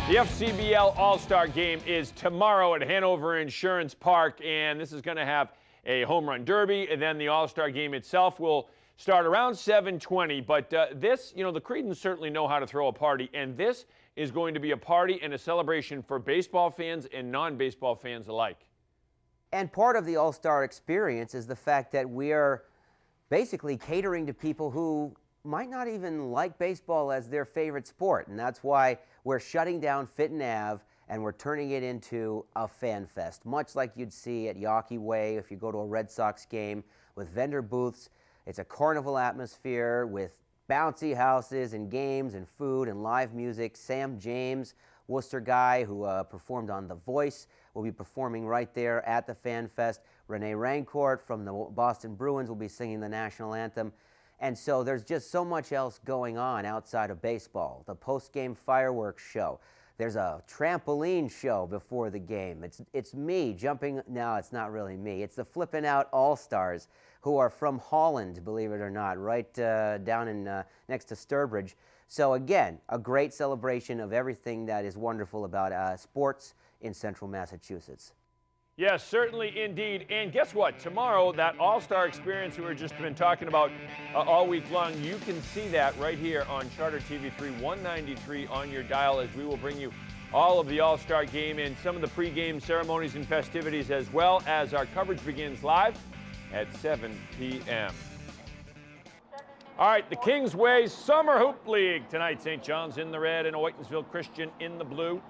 The FCBL All-Star game is tomorrow at Hanover Insurance Park, and this is going to have a home run derby, and then the All-Star game itself will start around 7:20. But this, the Cretans certainly know how to throw a party, and this is going to be a party and a celebration for baseball fans and non-baseball fans alike. And part of the All-Star experience is the fact that we are basically catering to people who might not even like baseball as their favorite sport, and that's why we're shutting down Fitton Ave and we're turning it into a fan fest, much like you'd see at Yawkey Way if you go to a Red Sox game, with vendor booths. It's a carnival atmosphere with bouncy houses and games and food and live music. Sam James, Worcester guy who performed on The Voice, will be performing right there at the Fan Fest. Renee Rancourt from the Boston Bruins will be singing the national anthem. And so there's just so much else going on outside of baseball. The post-game fireworks show. There's a trampoline show before the game. It's me jumping. No, it's not really me. It's the Flippin' Out All-Stars, who are from Holland, believe it or not, right down in next to Sturbridge. So again, a great celebration of everything that is wonderful about sports in central Massachusetts. Yes, certainly indeed. And guess what? Tomorrow, that All-Star experience we've just been talking about all week long, you can see that right here on Charter TV3 193 on your dial, as we will bring you all of the All-Star game and some of the pregame ceremonies and festivities, as well as our coverage begins live at 7 p.m. All right, the Kingsway Summer Hoop League tonight. St. John's in the red and Whitensville Christian in the blue.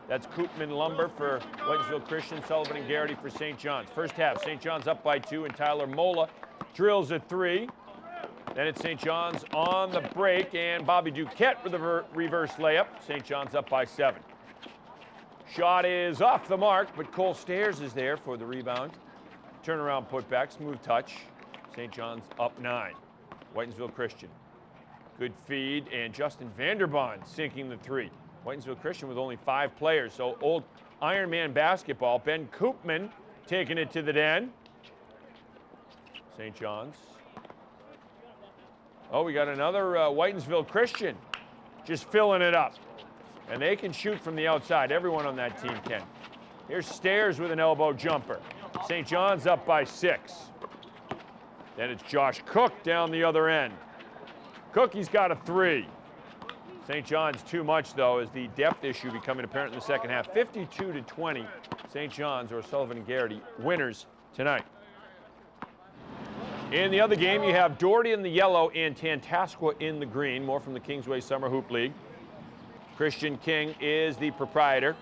That's Koopman Lumber for Whitensville Christian, Sullivan and Garrity for St. John's. First half, St. John's up by 2, and Tyler Mola drills a 3. Then it's St. John's on the break, and Bobby Duquette with a reverse layup. St. John's up by 7. Shot is off the mark, but Cole Stairs is there for the rebound. Turnaround putback, smooth touch. St. John's up 9. Whitensville Christian. Good feed, and Justin Vanderbond sinking the 3. Whitensville Christian with only 5 players, so old Ironman basketball. Ben Koopman taking it to the den. St. John's. Oh, we got another Whitensville Christian just filling it up. And they can shoot from the outside. Everyone on that team can. Here's Stairs with an elbow jumper. St. John's up by 6. Then it's Josh Cook down the other end. Cookie's got a 3. St. John's too much, though, as the depth issue becoming apparent in the second half. 52-20, St. John's or Sullivan and Garrity winners tonight. In the other game, you have Doherty in the yellow and Tantasqua in the green. More from the Kingsway Summer Hoop League. Christian King is the proprietor.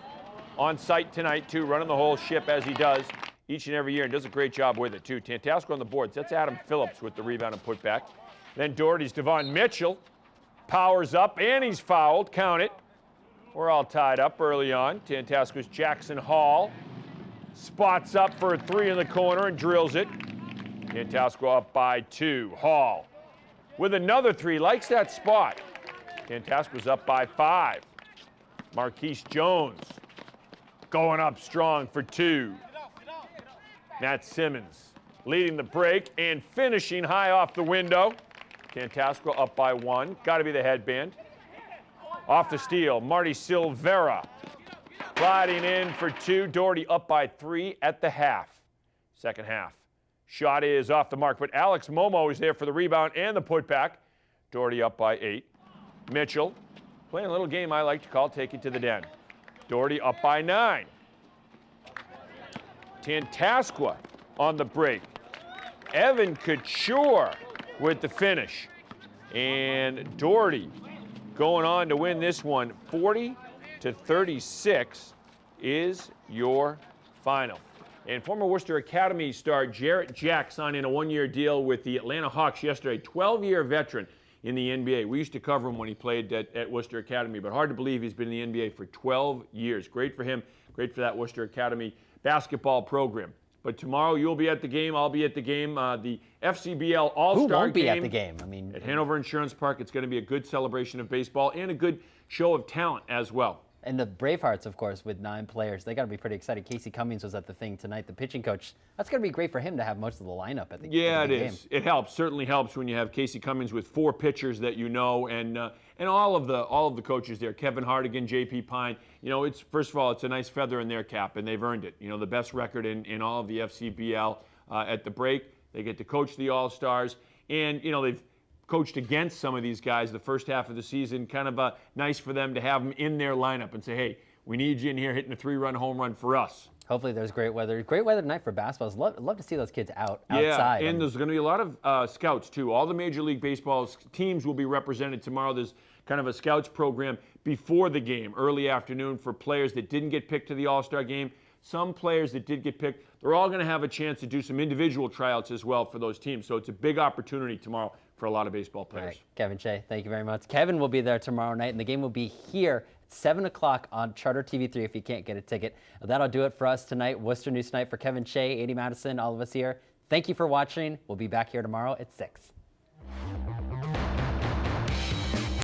On site tonight, too, running the whole ship as he does each and every year, and does a great job with it, too. Tantasqua on the boards. That's Adam Phillips with the rebound and putback. Then Doherty's Devon Mitchell. Powers up, and he's fouled. Count it. We're all tied up early on. Tantasqua's Jackson Hall spots up for a 3 in the corner and drills it. Tantasqua up by 2. Hall with another 3. Likes that spot. Tantasqua's up by 5. Marquise Jones going up strong for 2. Matt Simmons leading the break and finishing high off the window. Tantasqua up by 1. Got to be the headband. Off the steal, Marty Silvera sliding in for 2. Doherty up by 3 at the half. Second half. Shot is off the mark, but Alex Momo is there for the rebound and the putback. Doherty up by 8. Mitchell playing a little game I like to call take it to the den. Doherty up by 9. Tantasqua on the break. Evan Couture with the finish. And Doherty going on to win this one. 40-36 is your final. And former Worcester Academy star Jarrett Jack signed in a 1-year deal with the Atlanta Hawks yesterday. 12-year veteran in the NBA. We used to cover him when he played at Worcester Academy, but hard to believe he's been in the NBA for 12 years. Great for him. Great for that Worcester Academy basketball program. But tomorrow you'll be at the game. I'll be at the game. The FCBL All-Star game. Who won't be at the game? I mean, at Hanover Insurance Park. It's going to be a good celebration of baseball and a good show of talent as well. And the Bravehearts, of course, with 9 players, they got to be pretty excited. Casey Cummings was at the thing tonight, the pitching coach. That's going to be great for him to have most of the lineup at the game. Yeah, it is. It helps. Certainly helps when you have Casey Cummings with 4 pitchers that you know, and and all of the coaches there, Kevin Hartigan, JP Pine. It's first of all, it's a nice feather in their cap, and they've earned it. The best record in all of the FCBL at the break. They get to coach the All-Stars, and they've coached against some of these guys the first half of the season. Kind of nice for them to have them in their lineup and say, hey, we need you in here hitting a 3-run home run for us. Hopefully there's great weather. Great weather tonight for basketball. Love to see those kids outside. Yeah, and there's going to be a lot of scouts, too. All the Major League Baseball teams will be represented tomorrow. There's kind of a scouts program before the game, early afternoon, for players that didn't get picked to the All-Star game. Some players that did get picked, they're all going to have a chance to do some individual tryouts as well for those teams. So it's a big opportunity tomorrow for a lot of baseball players. All right, Kevin Shea, thank you very much. Kevin will be there tomorrow night, and the game will be here at 7 o'clock on Charter TV3 if you can't get a ticket. That'll do it for us tonight. Worcester News Tonight for Kevin Shea, 80 Madison, all of us here. Thank you for watching. We'll be back here tomorrow at 6.